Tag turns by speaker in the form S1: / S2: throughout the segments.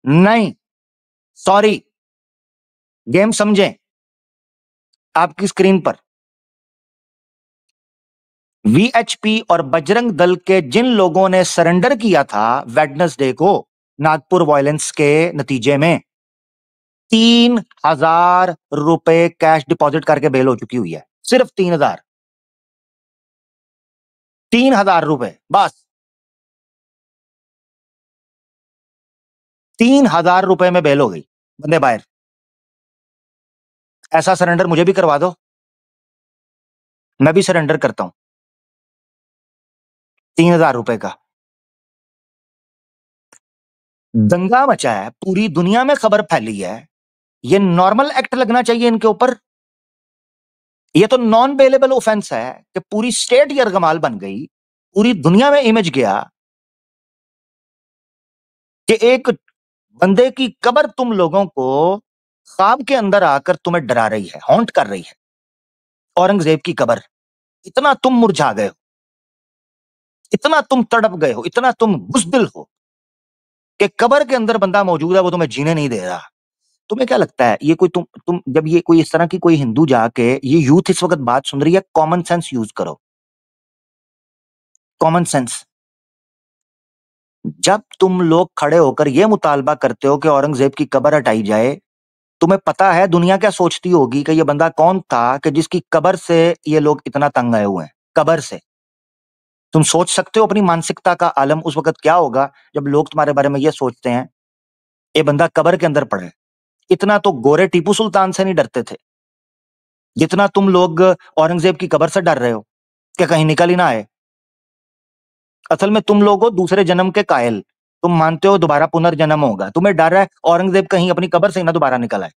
S1: नहीं, sorry, game समझें। आपकी स्क्रीन पर वीएचपी और बजरंग दल के जिन लोगों ने सरेंडर किया था वेडनेसडे को नागपुर वायलेंस के नतीजे में 3,000 रुपए कैश डिपॉजिट करके बेल हो चुकी हुई है। सिर्फ 3,000, 3,000 रुपए बस। 3,000 रुपए में बेल हो गई, बंदे बाहर। ऐसा सरेंडर मुझे भी करवा दो, मैं भी सरेंडर करता हूं 3,000 रुपए का। दंगा मचा है, पूरी दुनिया में खबर फैली है। ये नॉर्मल एक्ट लगना चाहिए इनके ऊपर। ये तो नॉन बेलेबल ऑफेंस है कि पूरी स्टेट यरगमाल बन गई, पूरी दुनिया में इमेज गया कि एक बंदे की कब्र तुम लोगों को ख्वाब के अंदर आकर तुम्हें डरा रही है, हॉन्ट कर रही है। औरंगजेब की कब्र, इतना तुम मुरझा गए हो, इतना तुम तड़प गए हो, इतना तुम बुज़दिल हो कि कब्र के अंदर बंदा मौजूद है, वो तुम्हें जीने नहीं दे रहा। तुम्हें क्या लगता है ये कोई तुम जब ये कोई इस तरह की कोई हिंदू जाके ये यूथ इस वक्त बात सुन रही है, कॉमन सेंस यूज करो, कॉमन सेंस। जब तुम लोग खड़े होकर यह मुतालबा करते हो कि औरंगजेब की कब्र हटाई जाए, तुम्हें पता है दुनिया क्या सोचती होगी कि ये बंदा कौन था कि जिसकी कब्र से ये लोग इतना तंग आए हुए हैं, कब्र से। तुम सोच सकते हो अपनी मानसिकता का आलम उस वक्त क्या होगा जब लोग तुम्हारे बारे में ये सोचते हैं ये बंदा कब्र के अंदर पड़ा है। इतना तो गोरे टीपू सुल्तान से नहीं डरते थे जितना तुम लोग औरंगजेब की कब्र से डर रहे हो कि कहीं निकल ही ना आए। असल में तुम लोग हो दूसरे जन्म के कायल, तुम मानते हो दोबारा पुनर्जन्म होगा, तुम्हें डर है औरंगजेब कहीं अपनी कब्र से ना दोबारा निकल आए।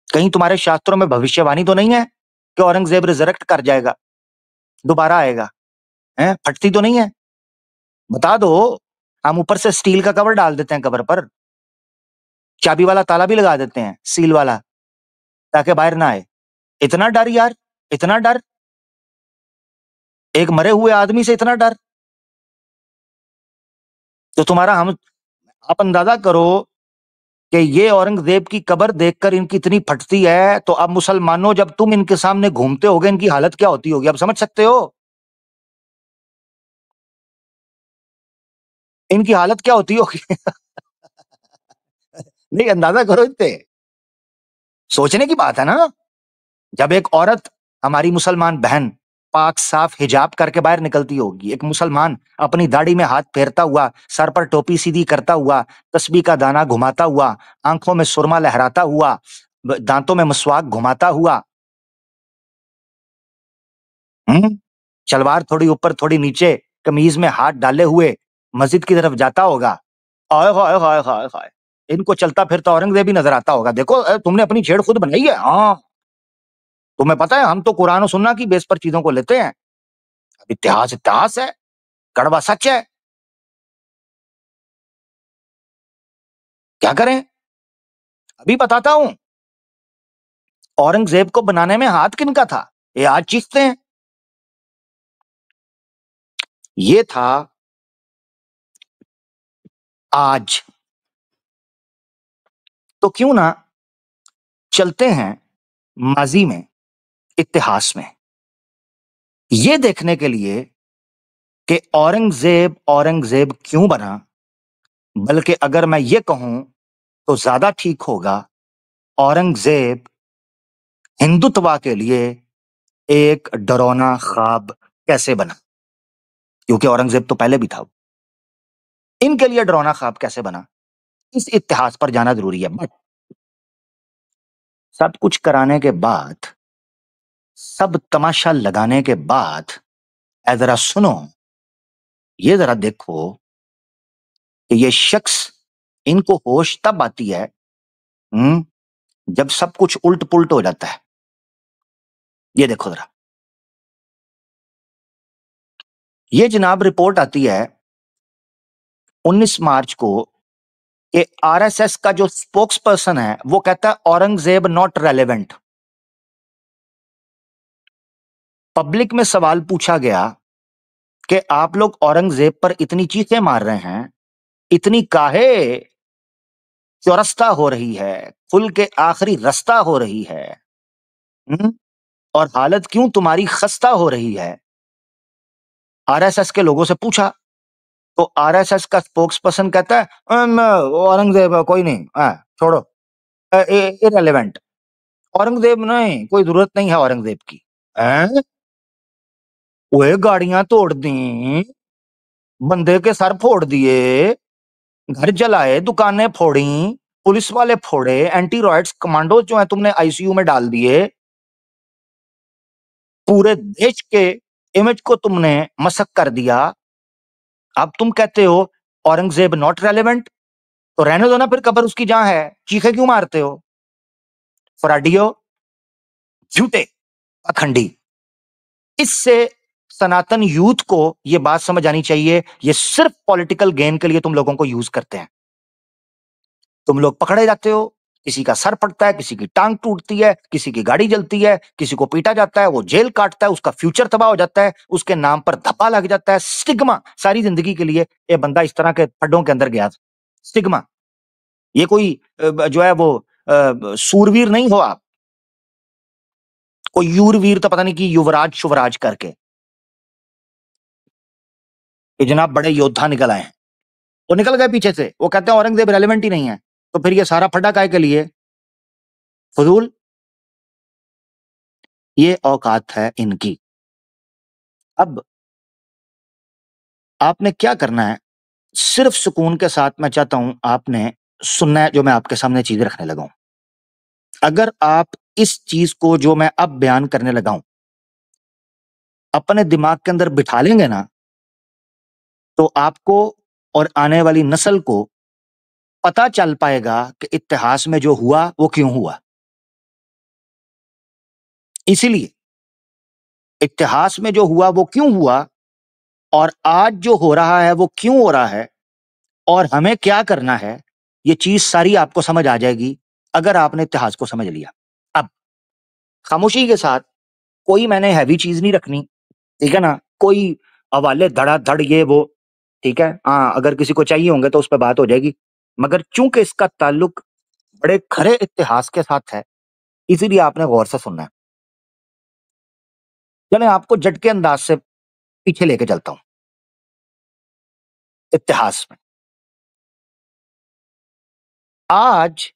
S1: कहीं तुम्हारे शास्त्रों में भविष्यवाणी तो नहीं है कि औरंगजेब रिजरेक्ट कर जाएगा, दोबारा आएगा? हैं, फटती तो नहीं है? बता दो, हम ऊपर से स्टील का कवर डाल देते हैं कब्र पर, चाबी वाला ताला भी लगा देते हैं सील वाला, ताकि बाहर ना आए। इतना डर यार, इतना डर, एक मरे हुए आदमी से इतना डर। तो तुम्हारा हम आप अंदाजा करो कि ये औरंगजेब की कब्र देखकर इनकी इतनी फटती है, तो अब मुसलमानों जब तुम इनके सामने घूमते होगे इनकी हालत क्या होती होगी, अब समझ सकते हो इनकी हालत क्या होती होगी? नहीं, अंदाजा करो इतने, सोचने की बात है ना। जब एक औरत, हमारी मुसलमान बहन, पाक साफ हिजाब करके बाहर निकलती होगी, एक मुसलमान अपनी दाढ़ी में हाथ फेरता हुआ, सर पर टोपी सीधी करता हुआ, तस्बीह का दाना घुमाता हुआ, आंखों में सुरमा लहराता हुआ, दांतों में मसवाक घुमाता हुआ, सलवार थोड़ी ऊपर थोड़ी नीचे, कमीज में हाथ डाले हुए मस्जिद की तरफ जाता होगा। हाय हाय हाय हाय हाय, इनको चलता फिरता औरंगजेब भी नजर आता होगा। देखो तुमने अपनी छेड़ खुद बनाई है। हाँ, तुम्हें पता है हम तो कुरान और सुन्ना की बेस पर चीजों को लेते हैं। अब इतिहास इतिहास है, कड़वा सच है, क्या करें? अभी बताता हूं औरंगजेब को बनाने में हाथ किनका था, ये आज चीखते हैं। ये था आज। तो क्यों ना चलते हैं माजी में, इतिहास में, ये देखने के लिए कि औरंगजेब औरंगजेब क्यों बना। बल्कि अगर मैं ये कहूं तो ज्यादा ठीक होगा, औरंगजेब हिंदुत्व के लिए एक डरावना ख्वाब कैसे बना, क्योंकि औरंगजेब तो पहले भी था। इनके लिए डरावना ख्वाब कैसे बना, इस इतिहास पर जाना जरूरी है। बट सब कुछ कराने के बाद, सब तमाशा लगाने के बाद, ऐ जरा सुनो, ये जरा देखो कि ये शख्स, इनको होश तब आती है जब सब कुछ उल्ट पुल्ट हो जाता है। ये देखो जरा, ये जनाब रिपोर्ट आती है 19 मार्च को कि आरएसएस का जो स्पोक्स पर्सन है वो कहता है औरंगजेब नॉट रेलेवेंट। पब्लिक में सवाल पूछा गया कि आप लोग औरंगजेब पर इतनी चीखें मार रहे हैं, इतनी काहे चौरस्ता हो रही है, खुल के आखिरी रास्ता हो रही है। और हालत क्यों तुम्हारी खस्ता हो रही है? आरएसएस के लोगों से पूछा तो आरएसएस का स्पोक्स पर्सन कहता है औरंगजेब कोई नहीं, छोड़ो, इरेलीवेंट, औरंगजेब नहीं, कोई जरूरत नहीं है औरंगजेब की। ओए गाड़ियां तोड़ दी, बंदे के सर फोड़ दिए, घर जलाए, दुकानें फोड़ी, पुलिस वाले फोड़े, एंटी रॉयट्स कमांडो जो है तुमने आईसीयू में डाल दिए, पूरे देश के इमेज को तुमने मसक कर दिया। अब तुम कहते हो औरंगजेब नॉट रेलेवेंट, तो रहने दो ना फिर, कब्र उसकी जहां है, चीखे क्यों मारते हो? फराडियो, झूठे, अखंडी। इससे सनातन यूथ को यह बात समझ आनी चाहिए, ये सिर्फ पॉलिटिकल गेन के लिए तुम लोगों को यूज करते हैं। तुम लोग पकड़े जाते हो, किसी का सर फटता है, किसी की टांग टूटती है, किसी की गाड़ी जलती है, किसी को पीटा जाता है, वो जेल काटता है, उसका फ्यूचर तबाह हो जाता है, उसके नाम पर धब्बा लग जाता है, स्टिग्मा सारी जिंदगी के लिए। ये बंदा इस तरह के खड्डों के अंदर गया, स्टिग्मा। ये कोई जो है वो सूरवीर नहीं हो आप, कोई यूरवीर तो पता नहीं कि युवराज शुवराज करके, ये जनाब बड़े योद्धा निकल आए हैं। वो निकल गए पीछे से, वो कहते हैं औरंगजेब रेलेवेंट ही नहीं है, तो फिर ये सारा फड्डा काय के लिए? फजूल। ये औकात है इनकी। अब आपने क्या करना है, सिर्फ सुकून के साथ मैं चाहता हूं आपने सुनना है जो मैं आपके सामने चीजें रखने लगा हूं। अगर आप इस चीज को जो मैं अब बयान करने लगा हूं अपने दिमाग के अंदर बिठा लेंगे ना, तो आपको और आने वाली नस्ल को पता चल पाएगा कि इतिहास में जो हुआ वो क्यों हुआ। इसीलिए इतिहास में जो हुआ वो क्यों हुआ, और आज जो हो रहा है वो क्यों हो रहा है, और हमें क्या करना है, ये चीज सारी आपको समझ आ जाएगी अगर आपने इतिहास को समझ लिया। अब खामोशी के साथ, कोई मैंने हैवी चीज नहीं रखनी, ठीक है ना, कोई हवाले धड़ाधड़ ये वो, ठीक है, हाँ अगर किसी को चाहिए होंगे तो उस पर बात हो जाएगी, मगर चूंकि इसका ताल्लुक बड़े खरे इतिहास के साथ है, इसीलिए आपने गौर से सुनना है। चले आपको झटके अंदाज से पीछे लेके चलता हूं इतिहास में। आज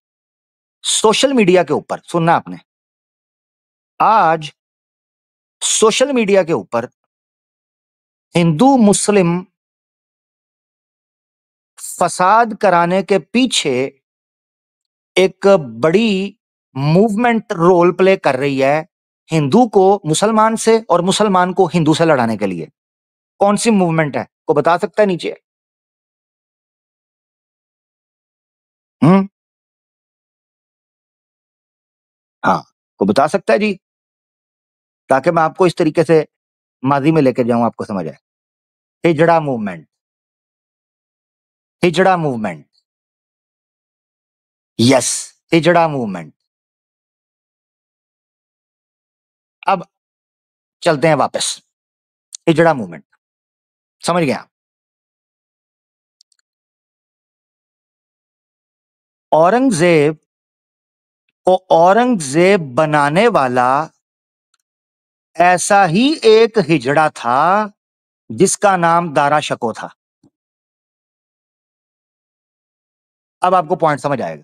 S1: सोशल मीडिया के ऊपर सुनना आपने, आज सोशल मीडिया के ऊपर हिंदू मुस्लिम फसाद कराने के पीछे एक बड़ी मूवमेंट रोल प्ले कर रही है, हिंदू को मुसलमान से और मुसलमान को हिंदू से लड़ाने के लिए। कौन सी मूवमेंट है, को बता सकता है नीचे? हम्म, हाँ, को बता सकता है जी, ताकि मैं आपको इस तरीके से माजी में लेके जाऊं, आपको समझ आए। हिजड़ा मूवमेंट, हिजड़ा मूवमेंट, यस, हिजड़ा मूवमेंट। अब चलते हैं वापस, हिजड़ा मूवमेंट, समझ गया? औरंगजेब को औरंगजेब बनाने वाला ऐसा ही एक हिजड़ा था जिसका नाम दारा शको था। अब आपको पॉइंट समझ आएगा।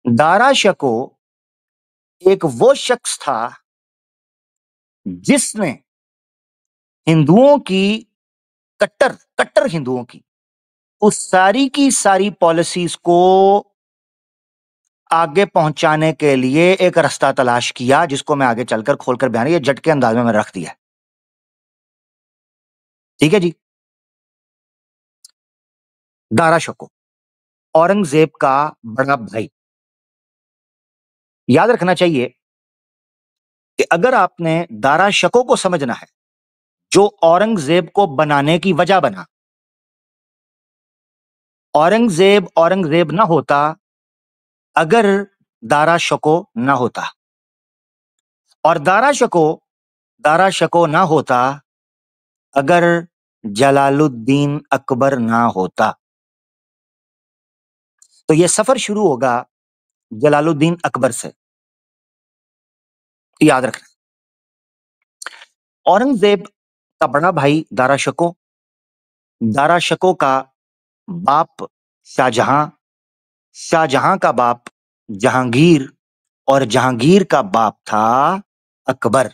S1: दारा शको एक वो शख्स था जिसने हिंदुओं की, कट्टर कट्टर हिंदुओं की, उस सारी की सारी पॉलिसीज को आगे पहुंचाने के लिए एक रास्ता तलाश किया, जिसको मैं आगे चलकर खोलकर बयान, ये झटके अंदाज में मैंने रख दिया। ठीक है जी। दारा शको औरंगजेब का बड़ा भाई। याद रखना चाहिए कि अगर आपने दारा शको को समझना है, जो औरंगजेब को बनाने की वजह बना, औरंगजेब औरंगजेब ना होता अगर दारा शको ना होता, और दारा शको ना होता अगर जलालुद्दीन अकबर ना होता तो ये सफर शुरू होगा जलालुद्दीन अकबर से, याद रखना। औरंगजेब का बड़ा भाई दारा शको, दारा शको का बाप शाहजहां, शाहजहां का बाप जहांगीर, और जहांगीर का बाप था अकबर,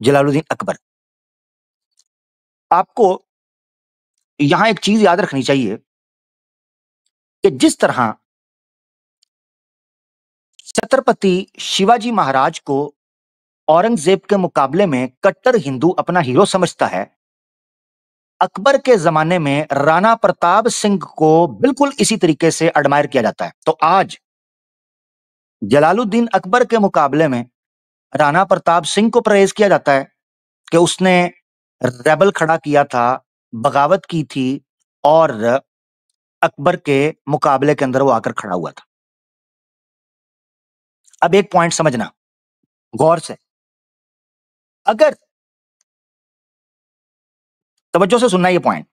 S1: जलालुद्दीन अकबर। आपको यहां एक चीज याद रखनी चाहिए कि जिस तरह छत्रपति शिवाजी महाराज को औरंगजेब के मुकाबले में कट्टर हिंदू अपना हीरो समझता है, अकबर के जमाने में राणा प्रताप सिंह को बिल्कुल इसी तरीके से एडमायर किया जाता है। तो आज जलालुद्दीन अकबर के मुकाबले में राणा प्रताप सिंह को प्रेज किया जाता है कि उसने रेबल खड़ा किया था, बगावत की थी, और अकबर के मुकाबले के अंदर वो आकर खड़ा हुआ था। अब एक पॉइंट समझना गौर से, अगर तवज्जो से सुनना ये पॉइंट,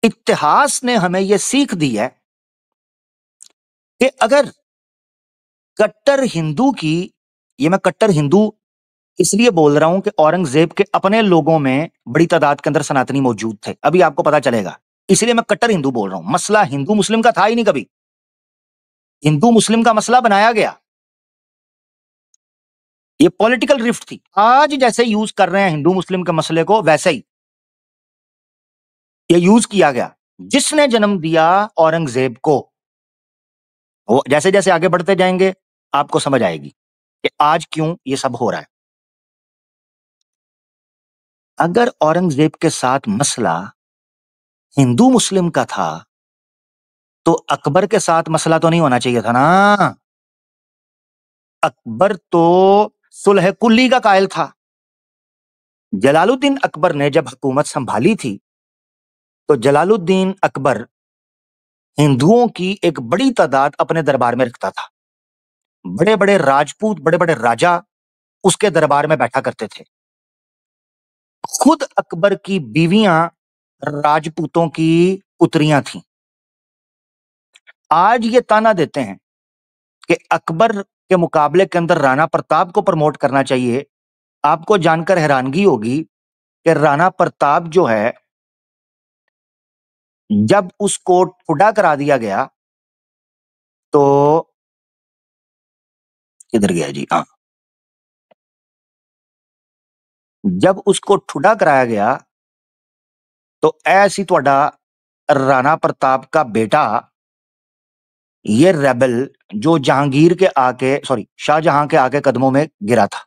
S1: इतिहास ने हमें यह सीख दी है कि अगर कट्टर हिंदू की, ये मैं कट्टर हिंदू इसलिए बोल रहा हूं कि औरंगजेब के अपने लोगों में बड़ी तादाद के अंदर सनातनी मौजूद थे, अभी आपको पता चलेगा, इसलिए मैं कट्टर हिंदू बोल रहा हूं। मसला हिंदू मुस्लिम का था ही नहीं कभी, हिंदू मुस्लिम का मसला बनाया गया, ये पॉलिटिकल रिफ्ट थी। आज जैसे यूज कर रहे हैं हिंदू मुस्लिम के मसले को, वैसे ही ये यूज किया गया। जिसने जन्म दिया औरंगजेब को, वो जैसे जैसे आगे बढ़ते जाएंगे आपको समझ आएगी कि आज क्यों ये सब हो रहा है। अगर औरंगजेब के साथ मसला हिंदू मुस्लिम का था तो अकबर के साथ मसला तो नहीं होना चाहिए था ना। अकबर तो सुलह कुल्ली का कायल था। जलालुद्दीन अकबर ने जब हुकूमत संभाली थी तो जलालुद्दीन अकबर हिंदुओं की एक बड़ी तादाद अपने दरबार में रखता था। बड़े बड़े राजपूत, बड़े बड़े राजा उसके दरबार में बैठा करते थे। खुद अकबर की बीवियां राजपूतों की पुत्रियां थीं। आज ये ताना देते हैं कि अकबर के मुकाबले के अंदर राणा प्रताप को प्रमोट करना चाहिए। आपको जानकर हैरानगी होगी कि राणा प्रताप जो है, जब उसको ठुडा करा दिया गया तो किधर गया जी, हाँ, जब उसको ठुडा कराया गया तो ऐसी थोड़ा राणा प्रताप का बेटा, ये रेबल जो जहांगीर के आके, सॉरी, शाहजहां के आके कदमों में गिरा था।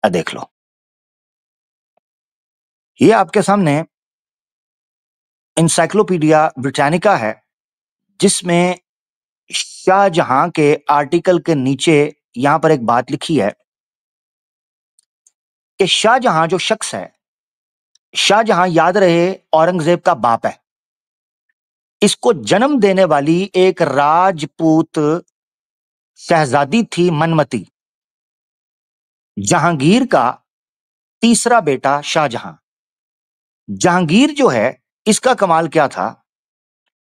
S1: देख लो, ये आपके सामने इंसाइक्लोपीडिया ब्रिटानिका है, जिसमें शाहजहां के आर्टिकल के नीचे यहां पर एक बात लिखी है कि शाहजहां जो शख्स है, शाहजहां याद रहे औरंगजेब का बाप है। इसको जन्म देने वाली एक राजपूत शहजादी थी मनमती। जहांगीर का तीसरा बेटा शाहजहां। जहांगीर जो है, इसका कमाल क्या था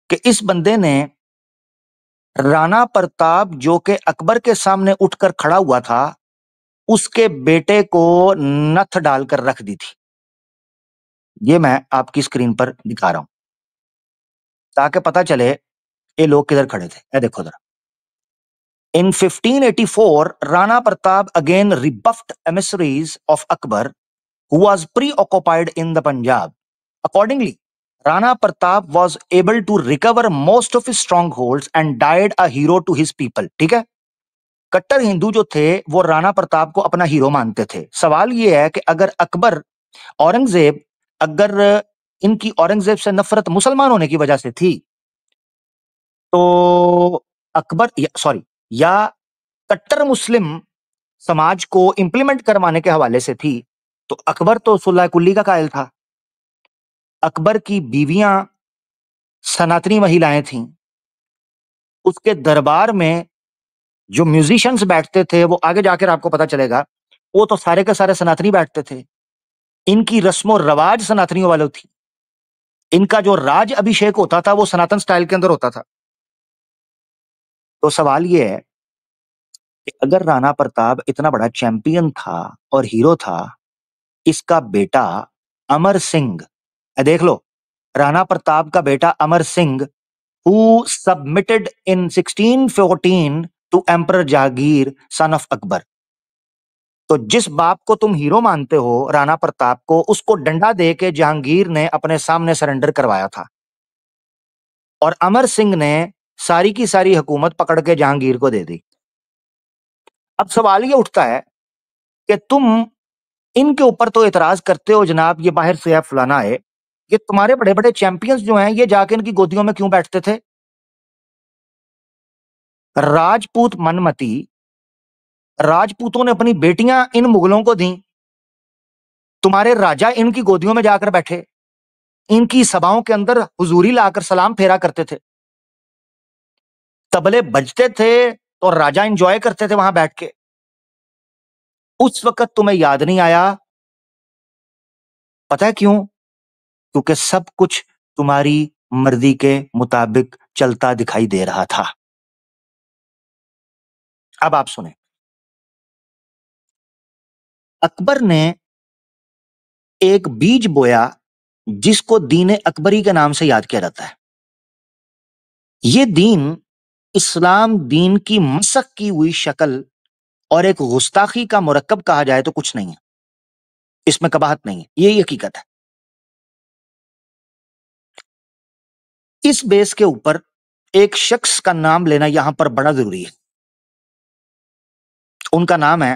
S1: कि इस बंदे ने राणा प्रताप जो कि अकबर के सामने उठकर खड़ा हुआ था, उसके बेटे को नथ डालकर रख दी थी। ये मैं आपकी स्क्रीन पर दिखा रहा हूं ताकि पता चले ये लोग किधर खड़े थे। ये देखो जरा। In 1584, Rana Pratap again rebuffed emissaries of Akbar, who was preoccupied in the Punjab. Accordingly, Rana Pratap was able to recover most of his strongholds and died a hero to his people. ठीक है? कट्टर हिंदू जो थे वो राणा प्रताप को अपना hero मानते थे। सवाल ये है कि अगर अकबर, औरंगजेब, अगर इनकी औरंगजेब से नफरत मुसलमान होने की वजह से थी तो अकबर, सॉरी, या कट्टर मुस्लिम समाज को इंप्लीमेंट करवाने के हवाले से थी, तो अकबर तो सुलह कुल्ली का कायल था। अकबर की बीवियां सनातनी महिलाएं थीं। उसके दरबार में जो म्यूजिशियंस बैठते थे वो आगे जाकर आपको पता चलेगा वो तो सारे के सारे सनातनी बैठते थे। इनकी रस्मों रवाज सनातनियों वालों थी। इनका जो राज अभिषेक होता था वो सनातन स्टाइल के अंदर होता था। तो सवाल ये है कि अगर राणा प्रताप इतना बड़ा चैंपियन था और हीरो था, इसका बेटा अमर सिंह, देख लो, राणा प्रताप का बेटा Amar Singh who submitted in 1614 to Emperor Jahangir, son of Akbar. तो जिस बाप को तुम हीरो मानते हो, राणा प्रताप को, उसको डंडा दे के जहांगीर ने अपने सामने सरेंडर करवाया था और अमर सिंह ने सारी की सारी हुकूमत पकड़ के जहांगीर को दे दी। अब सवाल ये उठता है कि तुम इनके ऊपर तो एतराज करते हो जनाब, ये बाहर से है, फलाना है, ये तुम्हारे बड़े बड़े चैंपियंस जो हैं ये जाके इनकी गोदियों में क्यों बैठते थे? राजपूत मनमती, राजपूतों ने अपनी बेटियां इन मुगलों को दी, तुम्हारे राजा इनकी गोदियों में जाकर बैठे, इनकी सभाओं के अंदर हुजूरी लाकर सलाम फेरा करते थे, तबले बजते थे तो राजा एंजॉय करते थे वहां बैठ के। उस वक्त तुम्हें याद नहीं आया? पता है क्यों? क्योंकि सब कुछ तुम्हारी मर्जी के मुताबिक चलता दिखाई दे रहा था। अब आप सुने, अकबर ने एक बीज बोया जिसको दीन अकबरी के नाम से याद किया जाता है। यह दीन इस्लाम दीन की मसक की हुई शक्ल और एक गुस्ताखी का मुरक्कब कहा जाए तो कुछ नहीं है, इसमें कबाहत नहीं है, यही हकीकत है। इस बेस के ऊपर एक शख्स का नाम लेना यहां पर बड़ा जरूरी है। उनका नाम है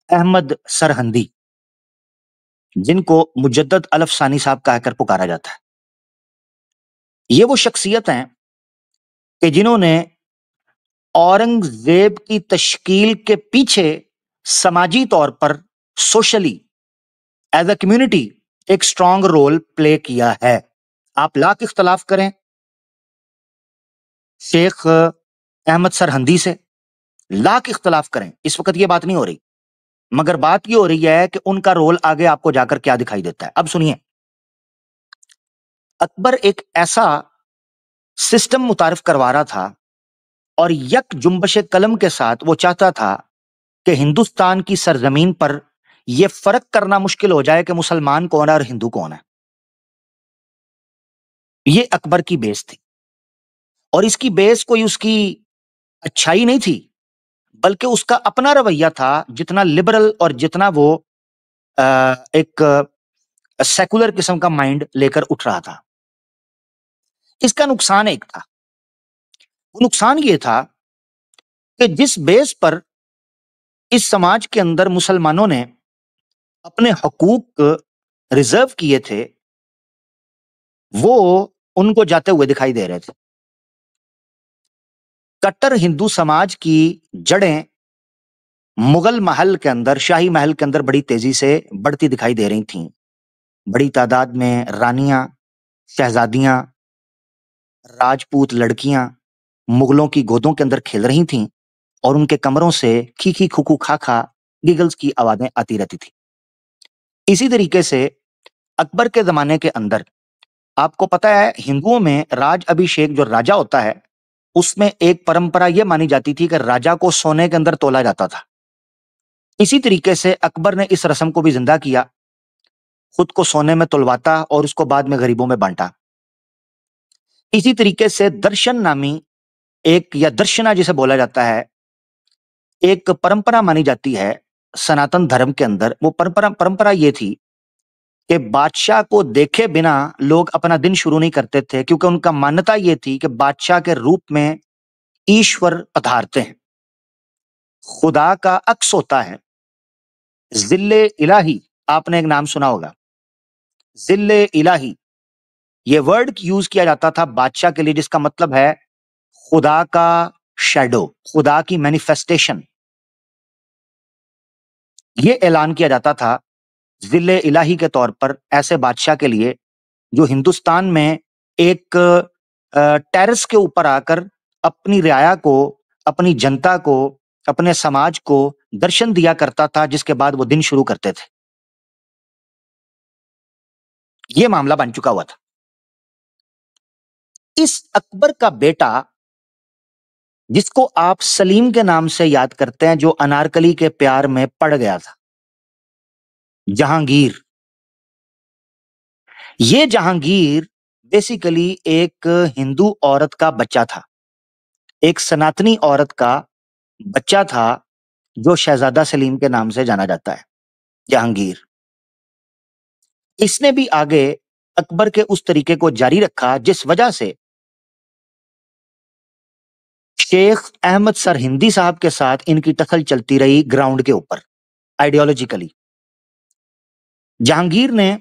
S1: अहमद सरहंदी, जिनको मुजद्दद अलफसानी साहब कहकर पुकारा जाता है। ये वो शख्सियत हैं कि जिन्होंने औरंगजेब की तश्कील के पीछे समाजी तौर पर, सोशली, एज अ कम्युनिटी एक स्ट्रॉन्ग रोल प्ले किया है। आप लाख इख्तलाफ करें शेख अहमद सरहंदी से, लाख इख्तलाफ करें, इस वक्त ये बात नहीं हो रही, मगर बात ये हो रही है कि उनका रोल आगे आपको जाकर क्या दिखाई देता है। अब सुनिए, अकबर एक ऐसा सिस्टम मुतारिफ करवा रहा था और यक जुम्बश कलम के साथ वो चाहता था कि हिंदुस्तान की सरजमीन पर यह फर्क करना मुश्किल हो जाए कि मुसलमान कौन है और हिंदू कौन है। ये अकबर की बेस थी और इसकी बेस कोई उसकी अच्छाई नहीं थी, बल्कि उसका अपना रवैया था, जितना लिबरल और जितना वो एक सेकुलर किस्म का माइंड लेकर उठ रहा था। इसका नुकसान एक था, वो नुकसान ये था कि जिस बेस पर इस समाज के अंदर मुसलमानों ने अपने हकूक रिजर्व किए थे, वो उनको जाते हुए दिखाई दे रहे थे। कट्टर हिंदू समाज की जड़ें मुगल महल के अंदर, शाही महल के अंदर बड़ी तेजी से बढ़ती दिखाई दे रही थीं। बड़ी तादाद में रानियां, शहजादियां, राजपूत लड़कियां मुगलों की गोदों के अंदर खेल रही थीं और उनके कमरों से खी खुकू खा खा गिगल्स की आवाजें आती रहती थी। इसी तरीके से अकबर के जमाने के अंदर आपको पता है, हिंदुओं में राज अभिषेक जो राजा होता है, उसमें एक परंपरा यह मानी जाती थी कि राजा को सोने के अंदर तोला जाता था। इसी तरीके से अकबर ने इस रस्म को भी जिंदा किया, खुद को सोने में तुलवाता और उसको बाद में गरीबों में बांटा। इसी तरीके से दर्शन नामी एक, या दर्शना जिसे बोला जाता है, एक परंपरा मानी जाती है सनातन धर्म के अंदर। वो परंपरा ये थी कि बादशाह को देखे बिना लोग अपना दिन शुरू नहीं करते थे, क्योंकि उनका मान्यता ये थी कि बादशाह के रूप में ईश्वर पधारते हैं, खुदा का अक्स होता है। जिल्ले इलाही, आपने एक नाम सुना होगा, जिल्ले इलाही, ये वर्ड यूज किया जाता था बादशाह के लिए, जिसका मतलब है खुदा का शैडो, खुदा की मैनिफेस्टेशन। ये ऐलान किया जाता था जिले इलाही के तौर पर ऐसे बादशाह के लिए जो हिंदुस्तान में एक टेरेस के ऊपर आकर अपनी रियाया को, अपनी जनता को अपने समाज को दर्शन दिया करता था जिसके बाद वो दिन शुरू करते थे। ये मामला बन चुका हुआ था। इस अकबर का बेटा, जिसको आप सलीम के नाम से याद करते हैं, जो अनारकली के प्यार में पड़ गया था, जहांगीर। ये जहांगीर बेसिकली एक हिंदू औरत का बच्चा था, एक सनातनी औरत का बच्चा था, जो शहजादा सलीम के नाम से जाना जाता है, जहांगीर। इसने भी आगे अकबर के उस तरीके को जारी रखा जिस वजह से शेख अहमद सरहिंदी साहब के साथ इनकी टक्कर चलती रही ग्राउंड के ऊपर, आइडियोलॉजिकली। जहांगीर ने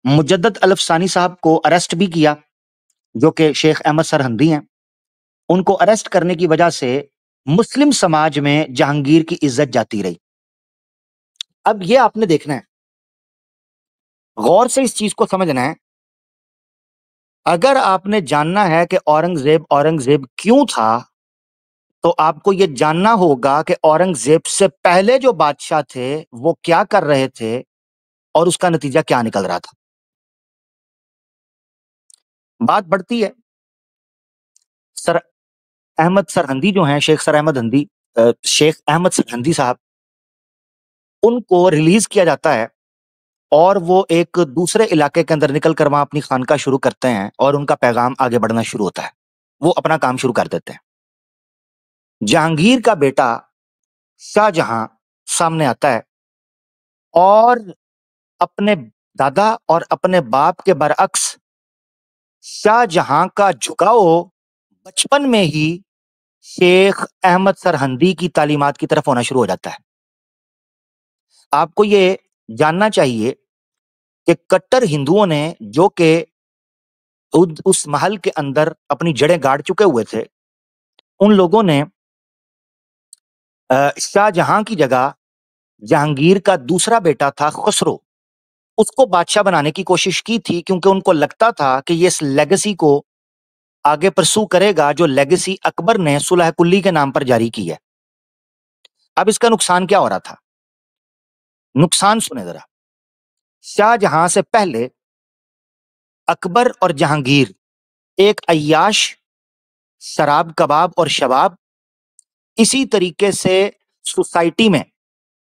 S1: मुजद्दद अल-अफसानी साहब को अरेस्ट भी किया, जो कि शेख अहमद सरहिंदी हैं। उनको अरेस्ट करने की वजह से मुस्लिम समाज में जहांगीर की इज्जत जाती रही। अब ये आपने देखना है, गौर से इस चीज को समझना है। अगर आपने जानना है कि औरंगजेब औरंगजेब क्यों था, तो आपको यह जानना होगा कि औरंगजेब से पहले जो बादशाह थे वो क्या कर रहे थे और उसका नतीजा क्या निकल रहा था। बात बढ़ती है, सर अहमद सरहिंदी जो हैं, शेख अहमद सरहिंदी साहब, उनको रिलीज किया जाता है और वो एक दूसरे इलाके के अंदर निकल कर वहां अपनी खानका शुरू करते हैं और उनका पैगाम आगे बढ़ना शुरू होता है। वो अपना काम शुरू कर देते हैं। जहांगीर का बेटा शाहजहां सामने आता है और अपने दादा और अपने बाप के बरअक्स शाहजहां का झुकाव बचपन में ही शेख अहमद सरहिंदी की तालीमात की तरफ होना शुरू हो जाता है। आपको ये जानना चाहिए कि कट्टर हिंदुओं ने, जो कि उस महल के अंदर अपनी जड़ें गाड़ चुके हुए थे, उन लोगों ने शाहजहां की जगह जहांगीर का दूसरा बेटा था खुसरो, उसको बादशाह बनाने की कोशिश की थी, क्योंकि उनको लगता था कि ये इस लेगेसी को आगे परसू करेगा जो लेगेसी अकबर ने सुलह कुल्ली के नाम पर जारी की है। अब इसका नुकसान क्या हो रहा था? नुकसान सुने जरा। शाहजहां से पहले अकबर और जहांगीर एक अय्याश, शराब कबाब और शबाब, इसी तरीके से सोसाइटी में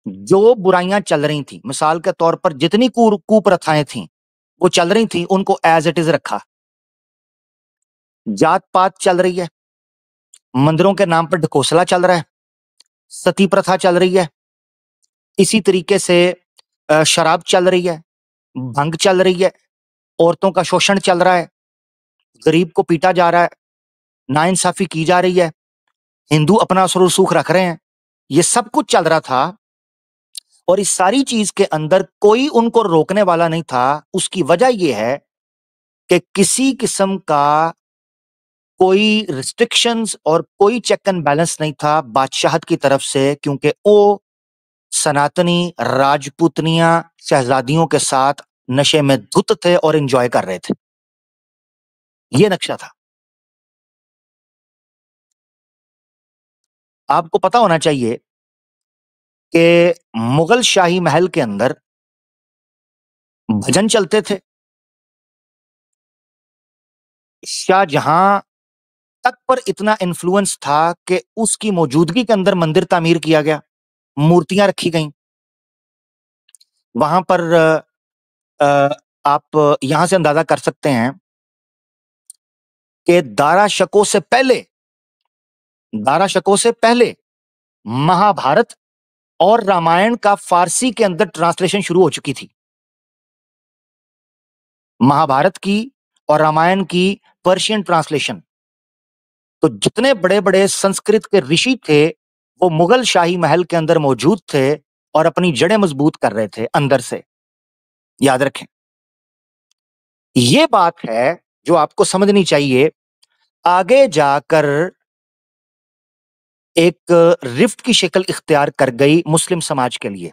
S1: जो बुराइयां चल रही थी, मिसाल के तौर पर जितनी कुप्रथाएं थी वो चल रही थी, उनको एज इट इज रखा। जात पात चल रही है, मंदिरों के नाम पर ढकोसला चल रहा है, सती प्रथा चल रही है, इसी तरीके से शराब चल रही है, भंग चल रही है, औरतों का शोषण चल रहा है, गरीब को पीटा जा रहा है, नाइंसाफी की जा रही है, हिंदू अपना असर और सुख रख रहे हैं। ये सब कुछ चल रहा था और इस सारी चीज के अंदर कोई उनको रोकने वाला नहीं था। उसकी वजह यह है कि किसी किस्म का कोई रिस्ट्रिक्शंस और कोई चेक एंड बैलेंस नहीं था बादशाहत की तरफ से, क्योंकि वो सनातनी राजपूतनिया शहजादियों के साथ नशे में धुत थे और एंजॉय कर रहे थे। ये नक्शा था। आपको पता होना चाहिए कि मुगल शाही महल के अंदर भजन चलते थे। शाहजहां तक पर इतना इन्फ्लुएंस था कि उसकी मौजूदगी के अंदर मंदिर तामीर किया गया, मूर्तियां रखी गईं। वहां पर आप यहां से अंदाजा कर सकते हैं कि दारा शको से पहले महाभारत और रामायण का फारसी के अंदर ट्रांसलेशन शुरू हो चुकी थी। महाभारत की और रामायण की पर्शियन ट्रांसलेशन। तो जितने बड़े बड़े संस्कृत के ऋषि थे वो मुगल शाही महल के अंदर मौजूद थे और अपनी जड़ें मजबूत कर रहे थे अंदर से। याद रखें, ये बात है जो आपको समझनी चाहिए। आगे जाकर एक रिफ्ट की शक्ल इख्तियार कर गई मुस्लिम समाज के लिए।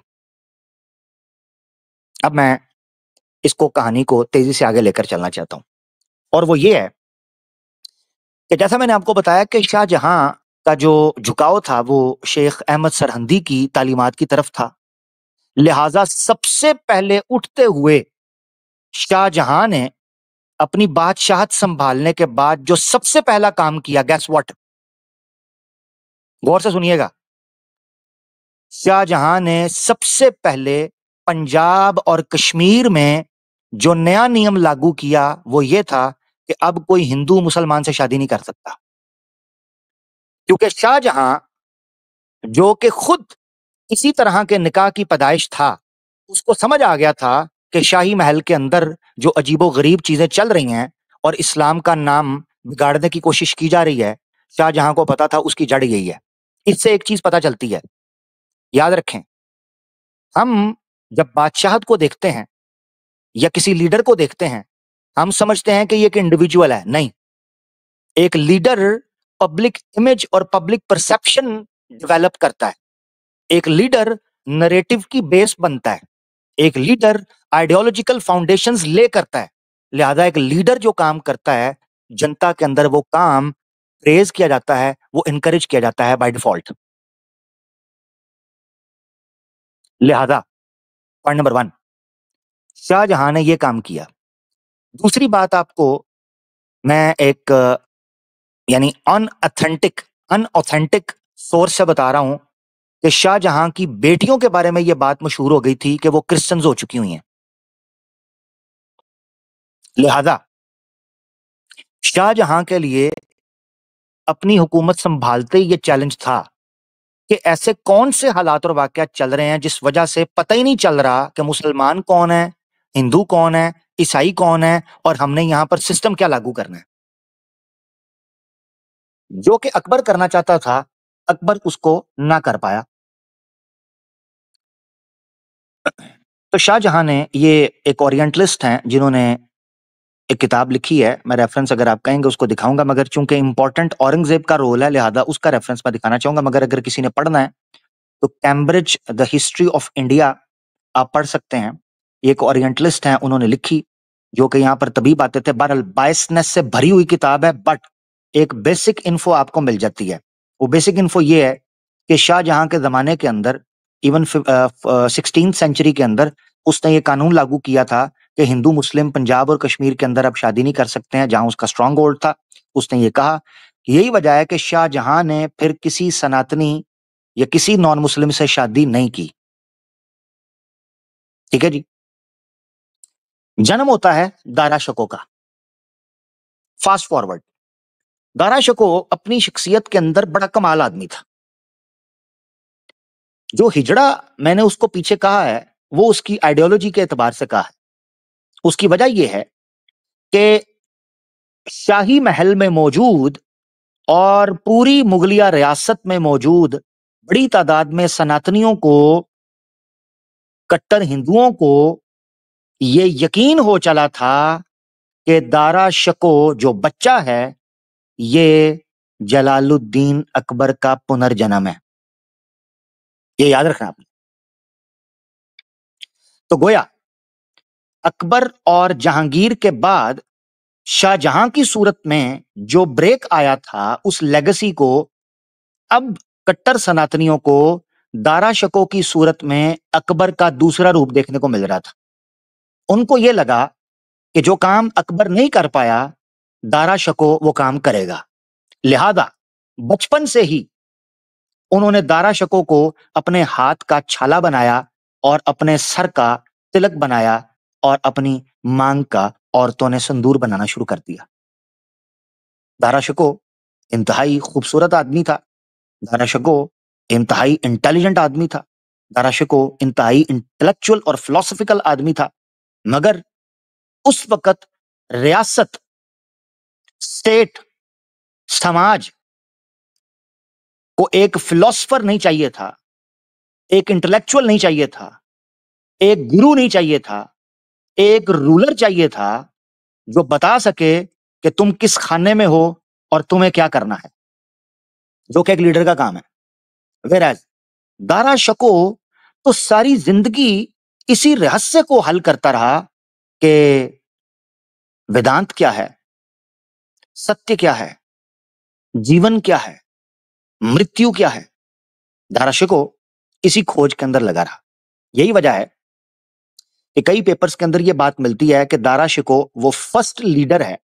S1: अब मैं इसको, कहानी को तेजी से आगे लेकर चलना चाहता हूं और वो ये है कि जैसा मैंने आपको बताया कि शाहजहां का जो झुकाव था वो शेख अहमद सरहंदी की तालीमात की तरफ था। लिहाजा सबसे पहले उठते हुए शाहजहां ने अपनी बादशाहत संभालने के बाद जो सबसे पहला काम किया, गैस व्हाट? गौर से सुनिएगा। शाहजहां ने सबसे पहले पंजाब और कश्मीर में जो नया नियम लागू किया वो ये था कि अब कोई हिंदू मुसलमान से शादी नहीं कर सकता, क्योंकि शाहजहां जो कि खुद इसी तरह के निकाह की पैदाइश था, उसको समझ आ गया था कि शाही महल के अंदर जो अजीबो गरीब चीजें चल रही हैं और इस्लाम का नाम बिगाड़ने की कोशिश की जा रही है, शाहजहां को पता था उसकी जड़ यही है। इससे एक चीज पता चलती है, याद रखें, हम जब बादशाहत को देखते हैं या किसी लीडर को देखते हैं, हम समझते हैं कि ये एक इंडिविजुअल है। नहीं, एक लीडर पब्लिक इमेज और पब्लिक परसेप्शन डेवलप करता है। एक लीडर नरेटिव की बेस बनता है। एक लीडर आइडियोलॉजिकल फाउंडेशंस ले करता है। लिहाजा एक लीडर जो काम करता है, जनता के अंदर वो काम प्रेज किया जाता है, वो इनकरेज किया जाता है बाय डिफॉल्ट। लिहाजा पॉइंट नंबर 1, शाहजहां ने ये काम किया। दूसरी बात आपको मैं एक यानी अनऑथेंटिक सोर्स से बता रहा हूं कि शाहजहां की बेटियों के बारे में यह बात मशहूर हो गई थी कि वो क्रिश्चियंस हो चुकी हुई हैं। लिहाजा शाहजहां के लिए अपनी हुकूमत संभालते ही ये चैलेंज था कि ऐसे कौन से हालात और वाकयात चल रहे हैं जिस वजह से पता ही नहीं चल रहा कि मुसलमान कौन है, हिंदू कौन है, ईसाई कौन है, और हमने यहां पर सिस्टम क्या लागू करना है। जो कि अकबर करना चाहता था, अकबर उसको ना कर पाया। तो शाहजहां ने, ये एक ओरिएंटलिस्ट हैं जिन्होंने एक किताब लिखी है, मैं रेफरेंस अगर आप कहेंगे उसको दिखाऊंगा, मगर चूंकि इंपॉर्टेंट औरंगजेब का रोल है लिहाजा उसका रेफरेंस मैं दिखाना चाहूंगा। मगर अगर किसी ने पढ़ना है तो Cambridge the history of India आप पढ़ सकते हैं। ये एक ओरिएंटलिस्ट हैं, उन्होंने लिखी, जो कि यहाँ पर तभी आते थे। बहरहाल बायसनेस से भरी हुई किताब है, बट एक बेसिक इन्फो आपको मिल जाती है। वो बेसिक इन्फो ये है कि शाहजहां के जमाने के अंदर, इवन 16th सेंचुरी के अंदर, उसने ये कानून लागू किया था कि हिंदू मुस्लिम पंजाब और कश्मीर के अंदर अब शादी नहीं कर सकते हैं, जहां उसका स्ट्रांग होल्ड था। उसने ये कहा, यही वजह है कि शाहजहां ने फिर किसी सनातनी या किसी नॉन मुस्लिम से शादी नहीं की। ठीक है जी। जन्म होता है दारा शको का। फास्ट फॉरवर्ड, दारा शको अपनी शख्सियत के अंदर बड़ा कमाल आदमी था। जो हिजड़ा मैंने उसको पीछे कहा है वो उसकी आइडियोलॉजी के एतबार से कहा है। उसकी वजह यह है कि शाही महल में मौजूद और पूरी मुगलिया रियासत में मौजूद बड़ी तादाद में सनातनियों को, कट्टर हिंदुओं को ये यकीन हो चला था कि दारा शको जो बच्चा है ये जलालुद्दीन अकबर का पुनर्जन्म है। ये याद रखना आपने। तो गोया अकबर और जहांगीर के बाद शाहजहां की सूरत में जो ब्रेक आया था, उस लेगेसी को अब कट्टर सनातनियों को दारा शको की सूरत में अकबर का दूसरा रूप देखने को मिल रहा था। उनको यह लगा कि जो काम अकबर नहीं कर पाया, दारा शको वो काम करेगा। लिहाजा बचपन से ही उन्होंने दारा शको को अपने हाथ का छाला बनाया और अपने सर का तिलक बनाया और अपनी मांग का औरतों ने संदूर बनाना शुरू कर दिया। दारा शको इंतहाई खूबसूरत आदमी था। दारा शको इंतहाई इंटेलिजेंट आदमी था। दारा शको इंतहाई इंटेलेक्चुअल और फिलोसफिकल आदमी था। मगर उस वक्त रियासत, स्टेट, समाज को एक फिलोसफर नहीं चाहिए था, एक इंटेलेक्चुअल नहीं चाहिए था, एक गुरु नहीं चाहिए था, एक रूलर चाहिए था जो बता सके कि तुम किस खाने में हो और तुम्हें क्या करना है, जो कि एक लीडर का काम है। वेराज दारा शको तो सारी जिंदगी इसी रहस्य को हल करता रहा कि वेदांत क्या है, सत्य क्या है, जीवन क्या है, मृत्यु क्या है? दारा शिकोह इसी खोज के अंदर लगा रहा। यही वजह है कि कई पेपर्स के अंदर ये बात मिलती है कि दारा शिकोह वो फर्स्ट लीडर है